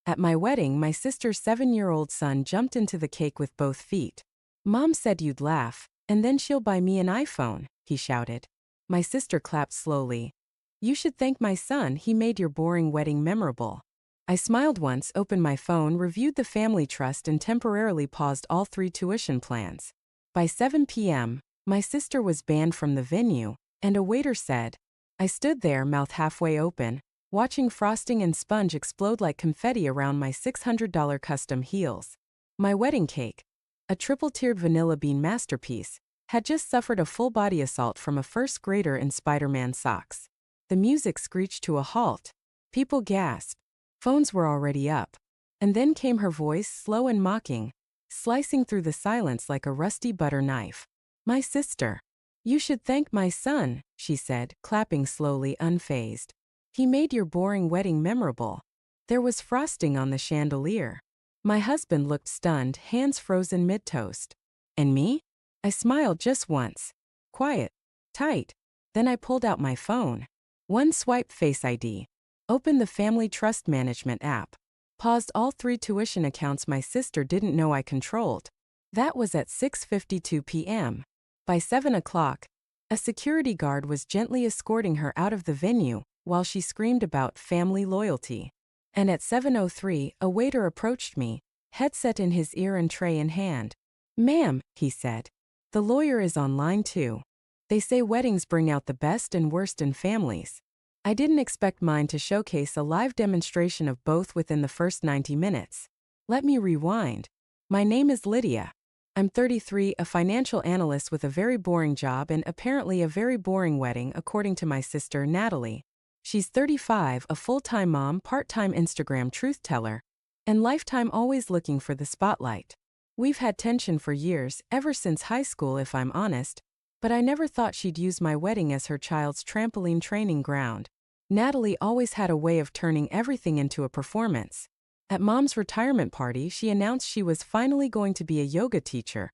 At my wedding, my sister's 7-year-old son jumped into the cake with both feet. "Mom said you'd laugh, and then she'll buy me an iPhone," he shouted. My sister clapped slowly. "You should thank my son, he made your boring wedding memorable." I smiled once, opened my phone, reviewed the family trust, and temporarily paused all 3 tuition plans. By 7 p.m., my sister was banned from the venue, and a waiter said. I stood there, mouth halfway open, watching frosting and sponge explode like confetti around my $600 custom heels. My wedding cake, a triple-tiered vanilla bean masterpiece, had just suffered a full-body assault from a first grader in Spider-Man socks. The music screeched to a halt. People gasped. Phones were already up. And then came her voice, slow and mocking, slicing through the silence like a rusty butter knife. "My sister. You should thank my son," she said, clapping slowly, unfazed. "He made your boring wedding memorable." There was frosting on the chandelier. My husband looked stunned, hands frozen mid-toast. "And me?" I smiled just once. Quiet. Tight. Then I pulled out my phone. One swipe, Face ID. Opened the Family Trust Management app. Paused all 3 tuition accounts my sister didn't know I controlled. That was at 6:52 p.m. By 7 o'clock, a security guard was gently escorting her out of the venue while she screamed about family loyalty. And at 7:03, a waiter approached me, headset in his ear and tray in hand. "Ma'am," he said, "the lawyer is on line 2. They say weddings bring out the best and worst in families." I didn't expect mine to showcase a live demonstration of both within the first 90 minutes. Let me rewind. My name is Lydia. I'm 33, a financial analyst with a very boring job and apparently a very boring wedding according to my sister Natalie. She's 35, a full-time mom, part-time Instagram truth teller, and lifetime always looking for the spotlight. We've had tension for years, ever since high school if I'm honest, but I never thought she'd use my wedding as her child's trampoline training ground. Natalie always had a way of turning everything into a performance. At Mom's retirement party, she announced she was finally going to be a yoga teacher,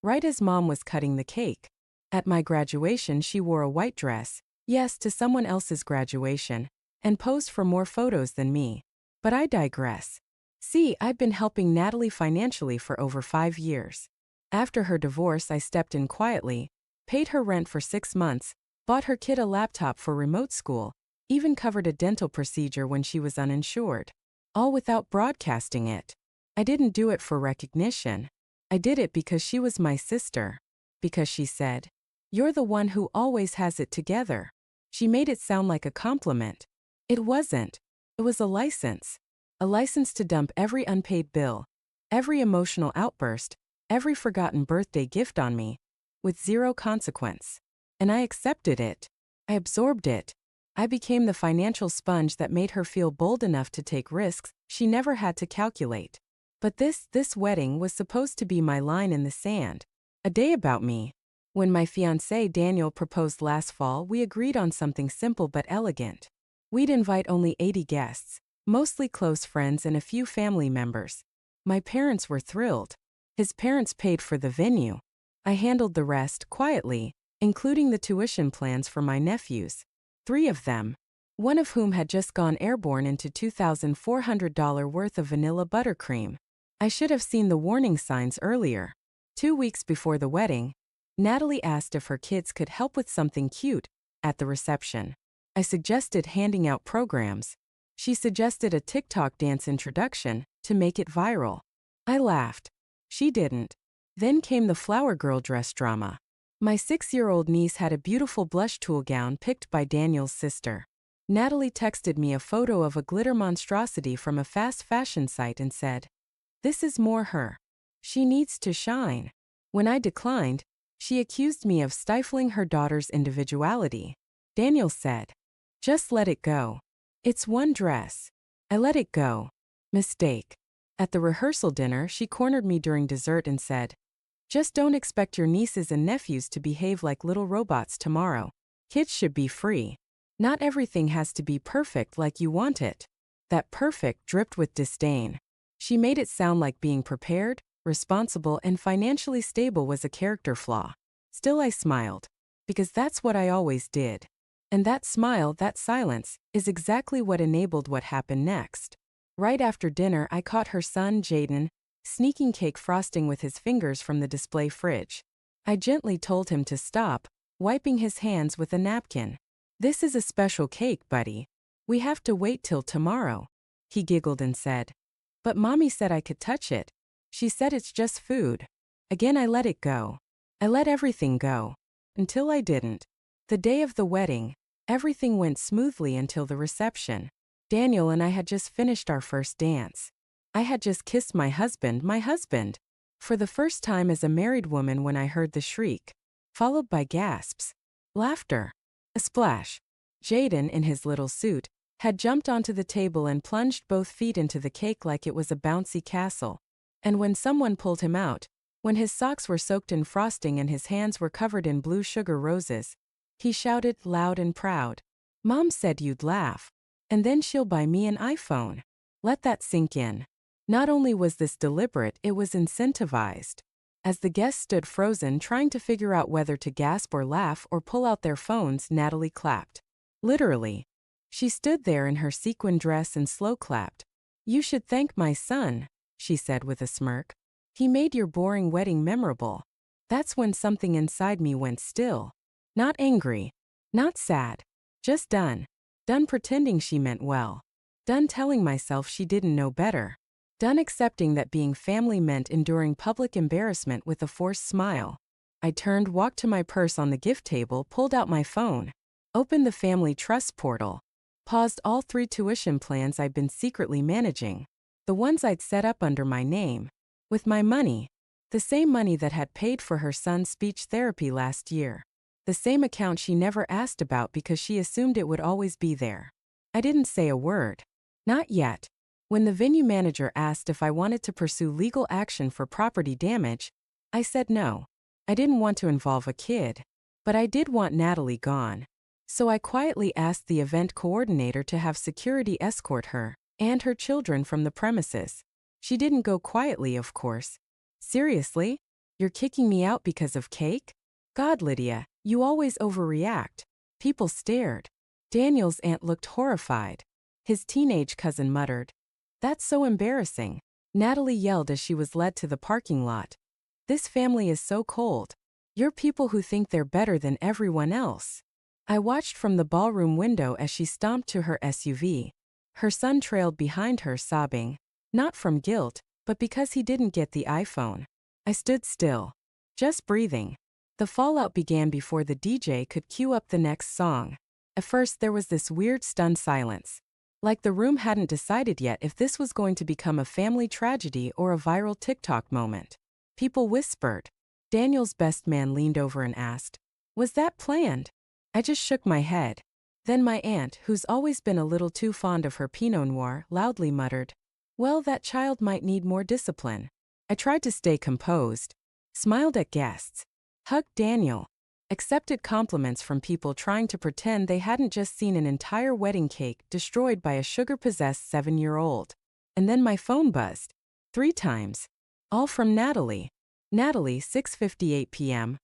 right as Mom was cutting the cake. At my graduation, she wore a white dress, yes, to someone else's graduation, and posed for more photos than me. But I digress. See, I've been helping Natalie financially for over 5 years. After her divorce, I stepped in quietly, paid her rent for 6 months, bought her kid a laptop for remote school, even covered a dental procedure when she was uninsured. All without broadcasting it. I didn't do it for recognition. I did it because she was my sister. Because she said, "You're the one who always has it together." She made it sound like a compliment. It wasn't. It was a license. A license to dump every unpaid bill, every emotional outburst, every forgotten birthday gift on me, with zero consequence. And I accepted it. I absorbed it. I became the financial sponge that made her feel bold enough to take risks she never had to calculate. But this wedding was supposed to be my line in the sand. A day about me. When my fiancé Daniel proposed last fall, we agreed on something simple but elegant. We'd invite only 80 guests, mostly close friends and a few family members. My parents were thrilled. His parents paid for the venue. I handled the rest quietly, including the tuition plans for my nephews. 3 of them, one of whom had just gone airborne into $2,400 worth of vanilla buttercream. I should have seen the warning signs earlier. 2 weeks before the wedding, Natalie asked if her kids could help with something cute at the reception. I suggested handing out programs. She suggested a TikTok dance introduction to make it viral. I laughed. She didn't. Then came the flower girl dress drama. My 6-year-old niece had a beautiful blush tulle gown picked by Daniel's sister. Natalie texted me a photo of a glitter monstrosity from a fast fashion site and said, "This is more her. She needs to shine." When I declined, she accused me of stifling her daughter's individuality. Daniel said, "Just let it go. It's one dress." I let it go. Mistake. At the rehearsal dinner, she cornered me during dessert and said, "Just don't expect your nieces and nephews to behave like little robots tomorrow. Kids should be free. Not everything has to be perfect like you want it." That perfect dripped with disdain. She made it sound like being prepared, responsible, and financially stable was a character flaw. Still, I smiled. Because that's what I always did. And that smile, that silence, is exactly what enabled what happened next. Right after dinner, I caught her son, Jaden, sneaking cake frosting with his fingers from the display fridge. I gently told him to stop, wiping his hands with a napkin. This is a special cake, buddy. We have to wait till tomorrow. He giggled and said. But Mommy said I could touch it. She said it's just food. Again, I let it go. I let everything go. Until I didn't. The day of the wedding, everything went smoothly until the reception. Daniel and I had just finished our first dance. I had just kissed my husband, for the first time as a married woman when I heard the shriek, followed by gasps, laughter, a splash. Jaden, in his little suit, had jumped onto the table and plunged both feet into the cake like it was a bouncy castle. And when someone pulled him out, when his socks were soaked in frosting and his hands were covered in blue sugar roses, he shouted loud and proud, "Mom said you'd laugh. And then she'll buy me an iPhone." Let that sink in. Not only was this deliberate, it was incentivized. As the guests stood frozen trying to figure out whether to gasp or laugh or pull out their phones, Natalie clapped. Literally. She stood there in her sequin dress and slow clapped. "You should thank my son," she said with a smirk. "He made your boring wedding memorable." That's when something inside me went still. Not angry. Not sad. Just done. Done pretending she meant well. Done telling myself she didn't know better. Done accepting that being family meant enduring public embarrassment with a forced smile. I turned, walked to my purse on the gift table, pulled out my phone, opened the family trust portal, paused all 3 tuition plans I'd been secretly managing, the ones I'd set up under my name, with my money, the same money that had paid for her son's speech therapy last year, the same account she never asked about because she assumed it would always be there. I didn't say a word. Not yet. When the venue manager asked if I wanted to pursue legal action for property damage, I said no. I didn't want to involve a kid, but I did want Natalie gone. So I quietly asked the event coordinator to have security escort her and her children from the premises. She didn't go quietly, of course. "Seriously? You're kicking me out because of cake? God, Lydia, you always overreact." People stared. Daniel's aunt looked horrified. His teenage cousin muttered, "That's so embarrassing." Natalie yelled as she was led to the parking lot. "This family is so cold. You're people who think they're better than everyone else." I watched from the ballroom window as she stomped to her SUV. Her son trailed behind her, sobbing, not from guilt, but because he didn't get the iPhone. I stood still, just breathing. The fallout began before the DJ could cue up the next song. At first, there was this weird, stunned silence. Like the room hadn't decided yet if this was going to become a family tragedy or a viral TikTok moment. People whispered. Daniel's best man leaned over and asked, "Was that planned?" I just shook my head. Then my aunt, who's always been a little too fond of her Pinot Noir, loudly muttered, "Well, that child might need more discipline." I tried to stay composed, smiled at guests, hugged Daniel, accepted compliments from people trying to pretend they hadn't just seen an entire wedding cake destroyed by a sugar-possessed 7-year-old. And then my phone buzzed. 3 times. All from Natalie. Natalie, 6:58 p.m.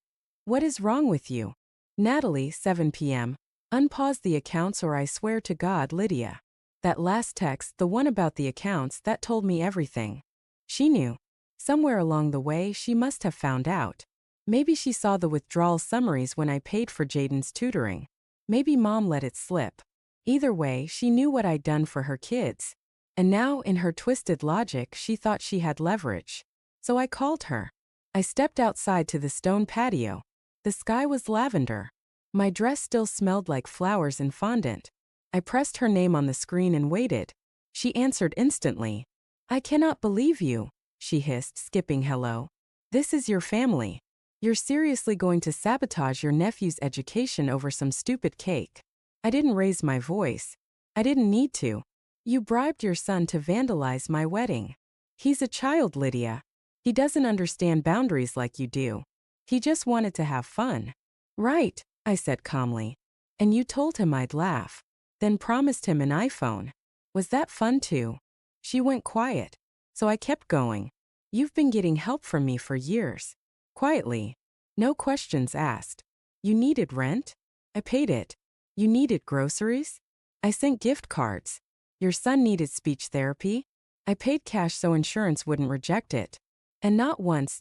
"What is wrong with you?" Natalie, 7 p.m. "Unpause the accounts or I swear to God, Lydia." That last text, the one about the accounts, that told me everything. She knew. Somewhere along the way, she must have found out. Maybe she saw the withdrawal summaries when I paid for Jaden's tutoring. Maybe Mom let it slip. Either way, she knew what I'd done for her kids. And now, in her twisted logic, she thought she had leverage. So I called her. I stepped outside to the stone patio. The sky was lavender. My dress still smelled like flowers and fondant. I pressed her name on the screen and waited. She answered instantly. "I cannot believe you," she hissed, skipping hello. "This is your family. You're seriously going to sabotage your nephew's education over some stupid cake." I didn't raise my voice. I didn't need to. "You bribed your son to vandalize my wedding. He's a child, Lydia. He doesn't understand boundaries like you do. He just wanted to have fun." "Right," I said calmly. "And you told him I'd laugh. Then promised him an iPhone. Was that fun too?" She went quiet. So I kept going. "You've been getting help from me for years." Quietly. No questions asked. "You needed rent? I paid it. You needed groceries? I sent gift cards. Your son needed speech therapy? I paid cash so insurance wouldn't reject it. And not once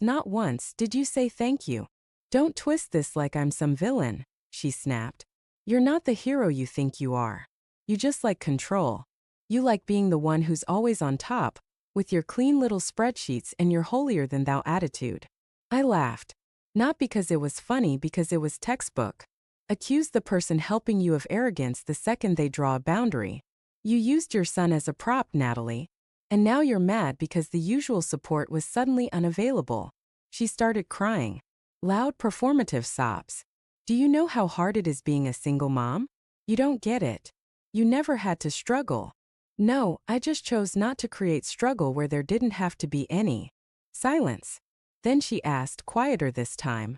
did you say thank you. Don't twist this like I'm some villain, she snapped. You're not the hero you think you are. You just like control. You like being the one who's always on top, with your clean little spreadsheets and your holier-than-thou attitude. I laughed. Not because it was funny, because it was textbook. Accuse the person helping you of arrogance the second they draw a boundary. You used your son as a prop, Natalie. And now you're mad because the usual support was suddenly unavailable. She started crying. Loud performative sobs. Do you know how hard it is being a single mom? You don't get it. You never had to struggle. No, I just chose not to create struggle where there didn't have to be any. Silence. Then she asked, quieter this time.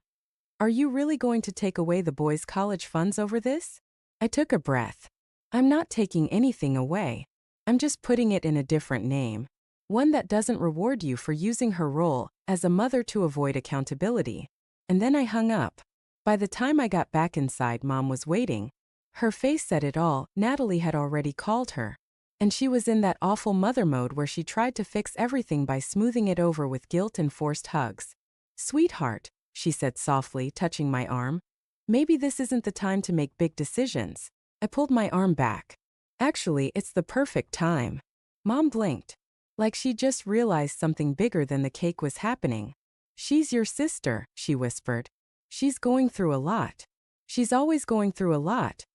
Are you really going to take away the boys' college funds over this? I took a breath. I'm not taking anything away. I'm just putting it in a different name. One that doesn't reward you for using her role as a mother to avoid accountability. And then I hung up. By the time I got back inside, Mom was waiting. Her face said it all. Natalie had already called her. And she was in that awful mother mode where she tried to fix everything by smoothing it over with guilt and forced hugs. Sweetheart, she said softly, touching my arm. Maybe this isn't the time to make big decisions. I pulled my arm back. Actually, it's the perfect time. Mom blinked. Like she just realized something bigger than the cake was happening. She's your sister, she whispered. She's going through a lot. She's always going through a lot.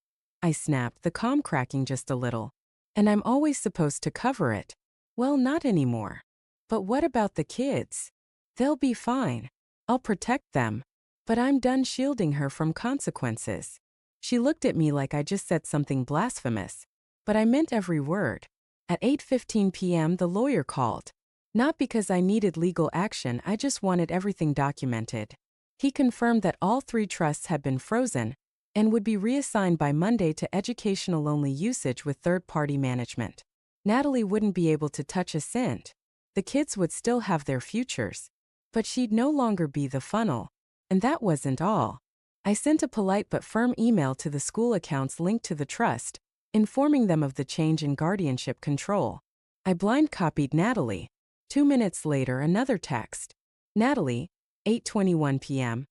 I snapped, the calm cracking just a little. And I'm always supposed to cover it. Well, not anymore. But what about the kids? They'll be fine. I'll protect them. But I'm done shielding her from consequences. She looked at me like I just said something blasphemous. But I meant every word. At 8:15 p.m. the lawyer called. Not because I needed legal action, I just wanted everything documented. He confirmed that all 3 trusts had been frozen and would be reassigned by Monday to educational-only usage with third-party management. Natalie wouldn't be able to touch a cent. The kids would still have their futures. But she'd no longer be the funnel. And that wasn't all. I sent a polite but firm email to the school accounts linked to the trust, informing them of the change in guardianship control. I blind copied Natalie. 2 minutes later, another text. Natalie, 8:21 p.m.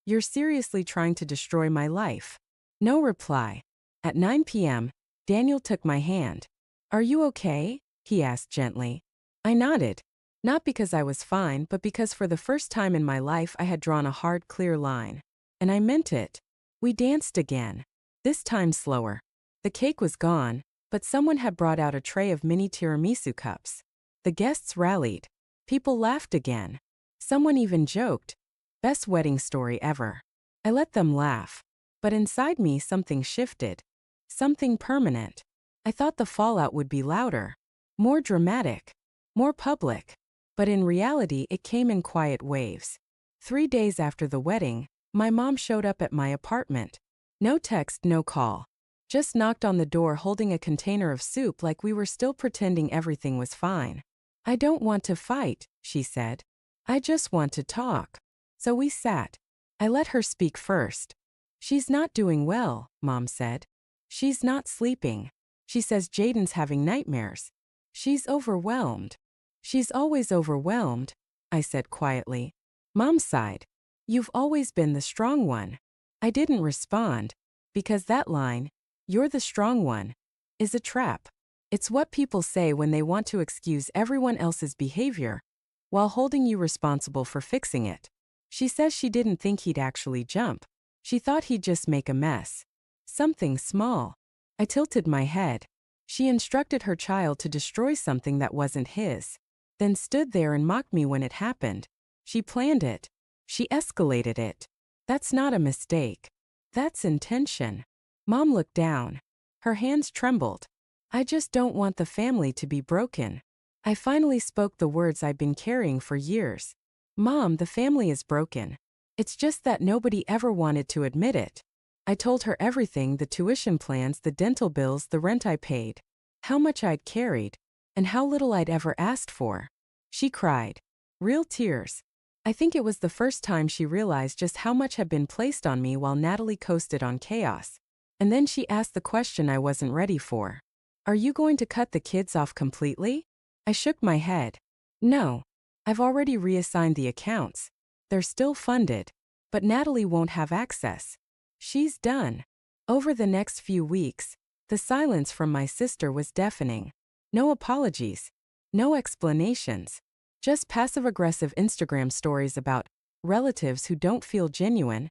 You're seriously trying to destroy my life. No reply. At 9 p.m., Daniel took my hand. Are you okay? He asked gently. I nodded. Not because I was fine, but because for the first time in my life I had drawn a hard, clear line. And I meant it. We danced again. This time slower. The cake was gone, but someone had brought out a tray of mini tiramisu cups. The guests rallied. People laughed again. Someone even joked. Best wedding story ever. I let them laugh. But inside me something shifted. Something permanent. I thought the fallout would be louder. More dramatic. More public. But in reality it came in quiet waves. 3 days after the wedding, my mom showed up at my apartment. No text, no call. Just knocked on the door holding a container of soup like we were still pretending everything was fine. I don't want to fight, she said. I just want to talk. So we sat. I let her speak first. She's not doing well, Mom said. She's not sleeping. She says Jaden's having nightmares. She's overwhelmed. She's always overwhelmed, I said quietly. Mom sighed. You've always been the strong one. I didn't respond, because that line, you're the strong one, is a trap. It's what people say when they want to excuse everyone else's behavior, while holding you responsible for fixing it. She says she didn't think he'd actually jump. She thought he'd just make a mess. Something small. I tilted my head. She instructed her child to destroy something that wasn't his, then stood there and mocked me when it happened. She planned it. She escalated it. That's not a mistake. That's intention. Mom looked down. Her hands trembled. I just don't want the family to be broken. I finally spoke the words I've been carrying for years. Mom, the family is broken. It's just that nobody ever wanted to admit it. I told her everything, the tuition plans, the dental bills, the rent I paid, how much I'd carried, and how little I'd ever asked for. She cried. Real tears. I think it was the first time she realized just how much had been placed on me while Natalie coasted on chaos. And then she asked the question I wasn't ready for. Are you going to cut the kids off completely? I shook my head. No. I've already reassigned the accounts. They're still funded. But Natalie won't have access. She's done. Over the next few weeks, the silence from my sister was deafening. No apologies. No explanations. Just passive-aggressive Instagram stories about relatives who don't feel genuine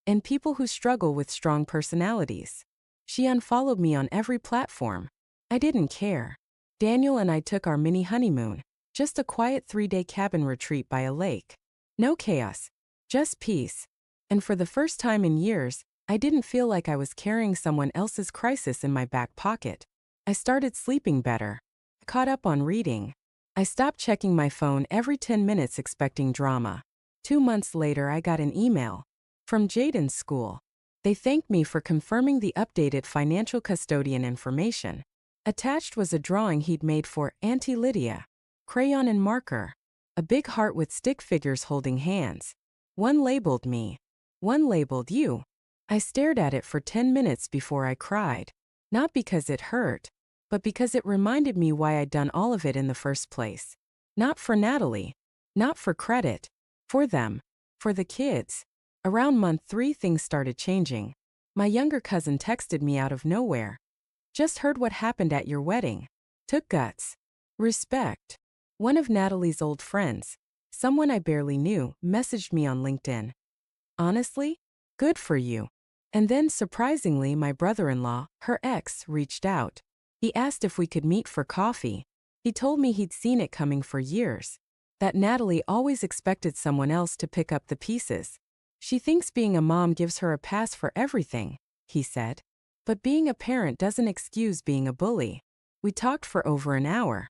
and people who struggle with strong personalities. She unfollowed me on every platform. I didn't care. Daniel and I took our mini honeymoon, just a quiet 3-day cabin retreat by a lake. No chaos, just peace. And for the first time in years, I didn't feel like I was carrying someone else's crisis in my back pocket. I started sleeping better. I caught up on reading. I stopped checking my phone every 10 minutes expecting drama. 2 months later, I got an email from Jaden's school. They thanked me for confirming the updated financial custodian information. Attached was a drawing he'd made for Auntie Lydia. Crayon and marker. A big heart with stick figures holding hands. One labeled me. One labeled you. I stared at it for 10 minutes before I cried. Not because it hurt, but because it reminded me why I'd done all of it in the first place. Not for Natalie. Not for credit. For them. For the kids. Around month 3 things started changing. My younger cousin texted me out of nowhere. Just heard what happened at your wedding. Took guts. Respect. One of Natalie's old friends, someone I barely knew, messaged me on LinkedIn. Honestly? Good for you. And then surprisingly, my brother-in-law, her ex, reached out. He asked if we could meet for coffee. He told me he'd seen it coming for years. That Natalie always expected someone else to pick up the pieces. She thinks being a mom gives her a pass for everything, he said. But being a parent doesn't excuse being a bully. We talked for over an hour.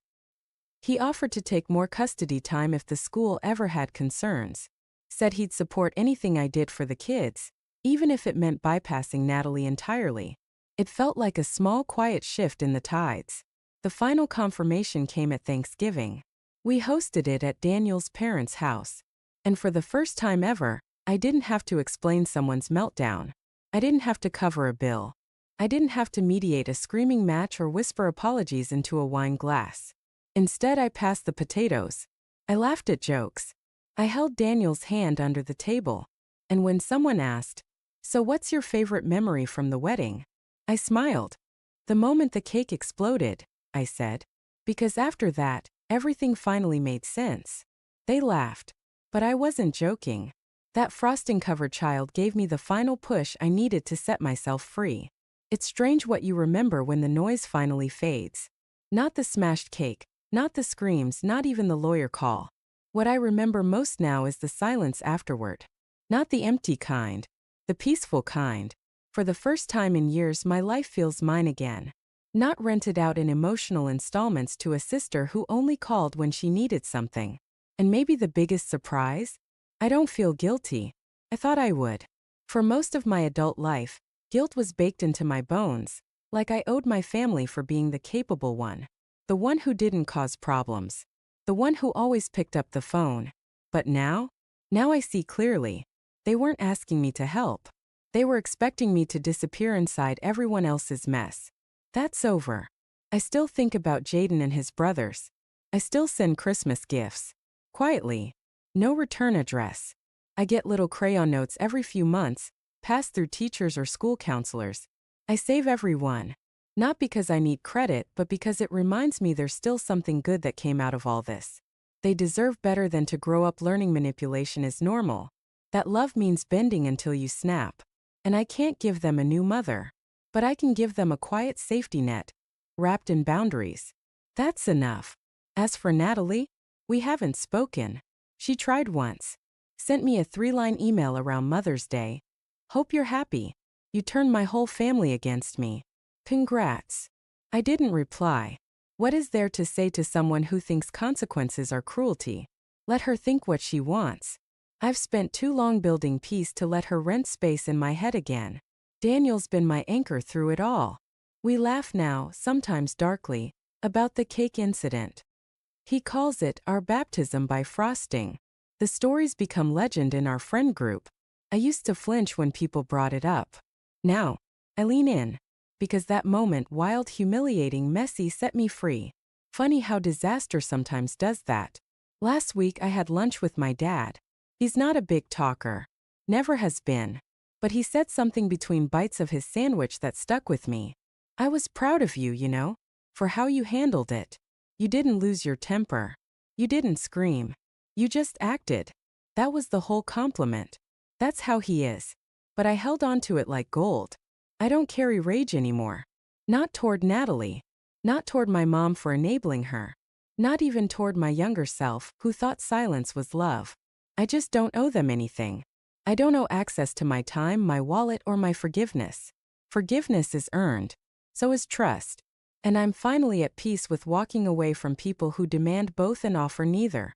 He offered to take more custody time if the school ever had concerns. Said he'd support anything I did for the kids, even if it meant bypassing Natalie entirely. It felt like a small, quiet shift in the tides. The final confirmation came at Thanksgiving. We hosted it at Daniel's parents' house. And for the first time ever, I didn't have to explain someone's meltdown. I didn't have to cover a bill. I didn't have to mediate a screaming match or whisper apologies into a wine glass. Instead, I passed the potatoes. I laughed at jokes. I held Daniel's hand under the table. And when someone asked, "So what's your favorite memory from the wedding?" I smiled. The moment the cake exploded, I said. Because after that, everything finally made sense. They laughed. But I wasn't joking. That frosting-covered child gave me the final push I needed to set myself free. It's strange what you remember when the noise finally fades. Not the smashed cake, not the screams, not even the lawyer call. What I remember most now is the silence afterward. Not the empty kind, the peaceful kind. For the first time in years, my life feels mine again. Not rented out in emotional installments to a sister who only called when she needed something. And maybe the biggest surprise? I don't feel guilty. I thought I would. For most of my adult life, guilt was baked into my bones, like I owed my family for being the capable one. The one who didn't cause problems. The one who always picked up the phone. But now I see clearly. They weren't asking me to help. They were expecting me to disappear inside everyone else's mess. That's over. I still think about Jaden and his brothers. I still send Christmas gifts. Quietly. No return address. I get little crayon notes every few months, passed through teachers or school counselors. I save every one. Not because I need credit, but because it reminds me there's still something good that came out of all this. They deserve better than to grow up learning manipulation is normal. That love means bending until you snap. And I can't give them a new mother. But I can give them a quiet safety net, wrapped in boundaries. That's enough. As for Natalie, we haven't spoken. She tried once. Sent me a 3-line email around Mother's Day. Hope you're happy. You turned my whole family against me. Congrats. I didn't reply. What is there to say to someone who thinks consequences are cruelty? Let her think what she wants. I've spent too long building peace to let her rent space in my head again. Daniel's been my anchor through it all. We laugh now, sometimes darkly, about the cake incident. He calls it our baptism by frosting. The stories become legend in our friend group. I used to flinch when people brought it up. Now, I lean in. Because that moment, wild, humiliating, messy, set me free. Funny how disaster sometimes does that. Last week I had lunch with my dad. He's not a big talker. Never has been. But he said something between bites of his sandwich that stuck with me. I was proud of you, for how you handled it. You didn't lose your temper. You didn't scream. You just acted. That was the whole compliment. That's how he is. But I held on to it like gold. I don't carry rage anymore. Not toward Natalie. Not toward my mom for enabling her. Not even toward my younger self, who thought silence was love. I just don't owe them anything. I don't owe access to my time, my wallet, or my forgiveness. Forgiveness is earned. So is trust. And I'm finally at peace with walking away from people who demand both and offer neither.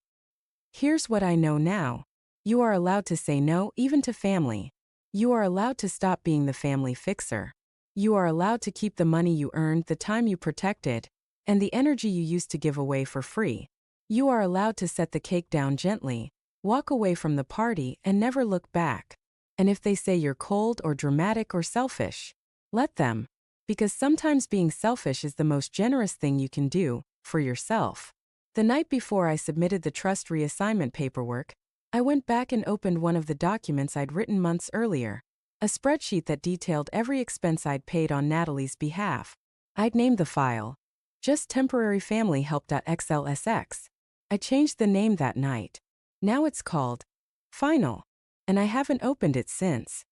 Here's what I know now. You are allowed to say no, even to family. You are allowed to stop being the family fixer. You are allowed to keep the money you earned, the time you protected, and the energy you used to give away for free. You are allowed to set the cake down gently, walk away from the party, and never look back. And if they say you're cold or dramatic or selfish, let them. Because sometimes being selfish is the most generous thing you can do, for yourself. The night before I submitted the trust reassignment paperwork, I went back and opened one of the documents I'd written months earlier, a spreadsheet that detailed every expense I'd paid on Natalie's behalf. I'd named the file, just Temporary Family Help.xlsx. I changed the name that night. Now it's called Final, and I haven't opened it since.